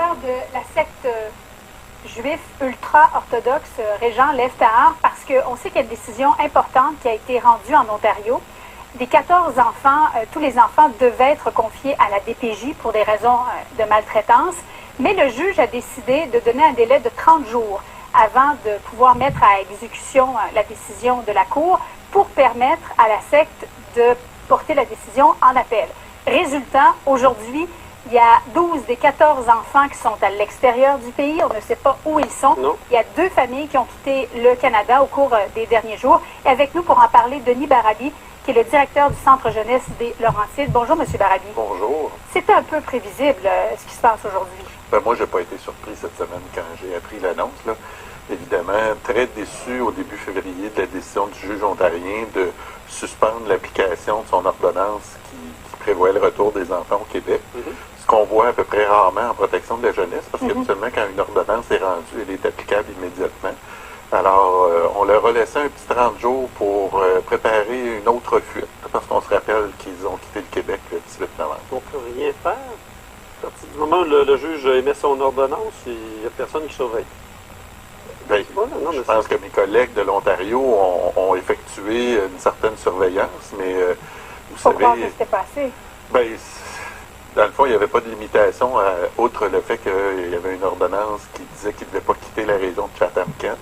l'affaire de la secte juif ultra-orthodoxe Régent Lev Tahar, parce qu'on sait qu'il y a une décision importante qui a été rendue en Ontario. Des 14 enfants, tous les enfants devaient être confiés à la DPJ pour des raisons de maltraitance, mais le juge a décidé de donner un délai de 30 jours avant de pouvoir mettre à exécution la décision de la Cour pour permettre à la secte de porter la décision en appel. Résultat, aujourd'hui, il y a 12 des 14 enfants qui sont à l'extérieur du pays. On ne sait pas où ils sont. Non. Il y a 2 familles qui ont quitté le Canada au cours des derniers jours. Et avec nous pour en parler, Denis Barabi, qui est le directeur du Centre jeunesse des Laurentides. Bonjour, M. Barabi. Bonjour. C'était un peu prévisible ce qui se passe aujourd'hui. Moi, je n'ai pas été surpris cette semaine quand j'ai appris l'annonce. Évidemment, très déçu au début février de la décision du juge ontarien de suspendre l'application de son ordonnance qui prévoit le retour des enfants au Québec. Ce qu'on voit à peu près rarement en protection de la jeunesse, parce qu'habituellement, quand une ordonnance est rendue, elle est applicable immédiatement. Alors, on leur a laissé un petit 30 jours pour préparer une autre fuite, parce qu'on se rappelle qu'ils ont quitté le Québec le 18 novembre. On ne peut rien faire. À partir du moment où le juge émet son ordonnance, il n'y a personne qui surveille. Ben, je pense que mes collègues de l'Ontario ont effectué une certaine surveillance, mais vous savez... Pourquoi c'était passé? Ben, dans le fond, il n'y avait pas de limitation, outre le fait qu'il y avait une ordonnance qui disait qu'ils ne devaient pas quitter la région de Chatham-Kent.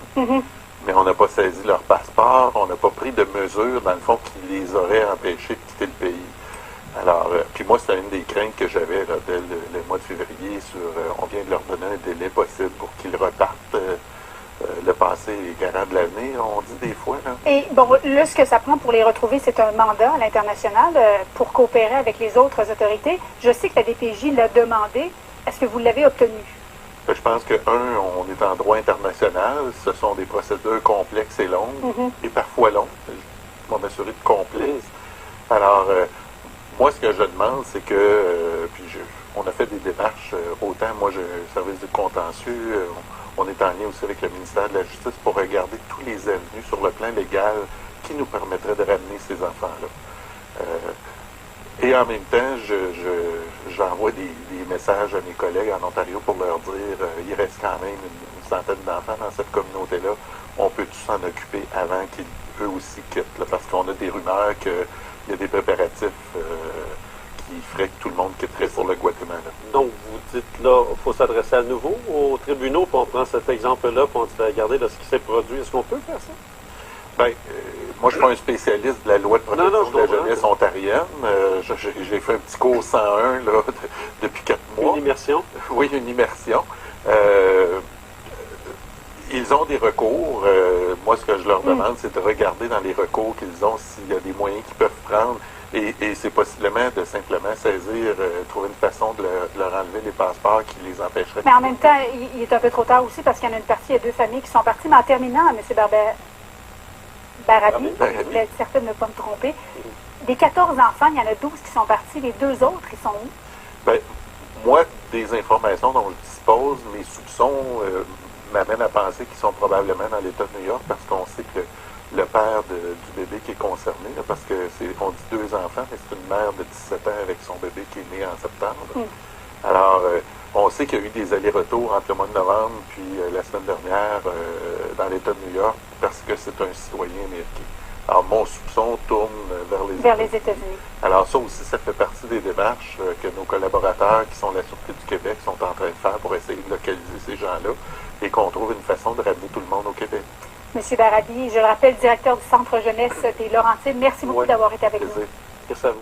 Mais on n'a pas saisi leur passeport, on n'a pas pris de mesures, dans le fond, qui les auraient empêchés de quitter le pays. Alors, puis moi, c'était une des craintes que j'avais dès le mois de février on vient de leur donner un délai possible pour qu'ils repartent. Le passé est garant de l'avenir, on dit des fois. Là. Et bon, là, ce que ça prend pour les retrouver, c'est un mandat à l'international pour coopérer avec les autres autorités. Je sais que la DPJ l'a demandé. Est-ce que vous l'avez obtenu? Je pense que, on est en droit international. Ce sont des procédures complexes et longues, et parfois longues. Je vais m'assurer de complexes. Alors, moi, ce que je demande, c'est que, on a fait des démarches, autant moi, j'ai un service de contentieux, on est en lien aussi avec le ministère de la Justice pour regarder tous les avenues sur le plan légal qui nous permettraient de ramener ces enfants-là. Et en même temps, j'envoie des messages à mes collègues en Ontario pour leur dire il reste quand même une centaine d'enfants dans cette communauté-là. On peut tous s'en occuper avant qu'eux aussi quittent, là, parce qu'on a des rumeurs qu'il y a des préparatifs qui ferait que tout le monde quitterait sur le Guatemala. Donc, vous dites là, il faut s'adresser à nouveau aux tribunaux, puis on prend cet exemple-là, puis on dit, regardez là, ce qui s'est produit. Est-ce qu'on peut faire ça? Bien, moi, je ne suis pas un spécialiste de la loi de protection de la jeunesse ontarienne. J'ai fait un petit cours 101 là, depuis 4 mois. Une immersion? Oui, une immersion. Ils ont des recours. Moi, ce que je leur demande, c'est de regarder dans les recours qu'ils ont s'il y a des moyens qu'ils peuvent prendre. Et c'est possiblement de simplement saisir, trouver une façon de leur enlever les passeports qui les empêcheraient. Mais en même temps, il est un peu trop tard aussi parce qu'il y en a une partie, il y a 2 familles qui sont parties. Mais en terminant, M. Barabi, je voulais être certaine de ne pas me tromper. Des 14 enfants, il y en a 12 qui sont partis. Les 2 autres, ils sont où? Bien, moi, des informations dont je dispose, mes soupçons m'amènent à penser qu'ils sont probablement dans l'État de New York parce qu'on sait que le père du bébé qui est concerné, là, parce on dit 2 enfants, mais c'est une mère de 17 ans avec son bébé qui est né en septembre. Alors, on sait qu'il y a eu des allers-retours entre le mois de novembre puis la semaine dernière dans l'État de New York parce que c'est un citoyen américain. Alors, mon soupçon tourne vers les États-Unis. Alors, ça aussi, ça fait partie des démarches que nos collaborateurs qui sont la Sûreté du Québec sont en train de faire pour essayer de localiser ces gens-là et qu'on trouve une façon de ramener tout le monde au Québec. Monsieur Barabi, je le rappelle, directeur du Centre jeunesse des Laurentides, merci beaucoup d'avoir été avec nous. Merci à vous.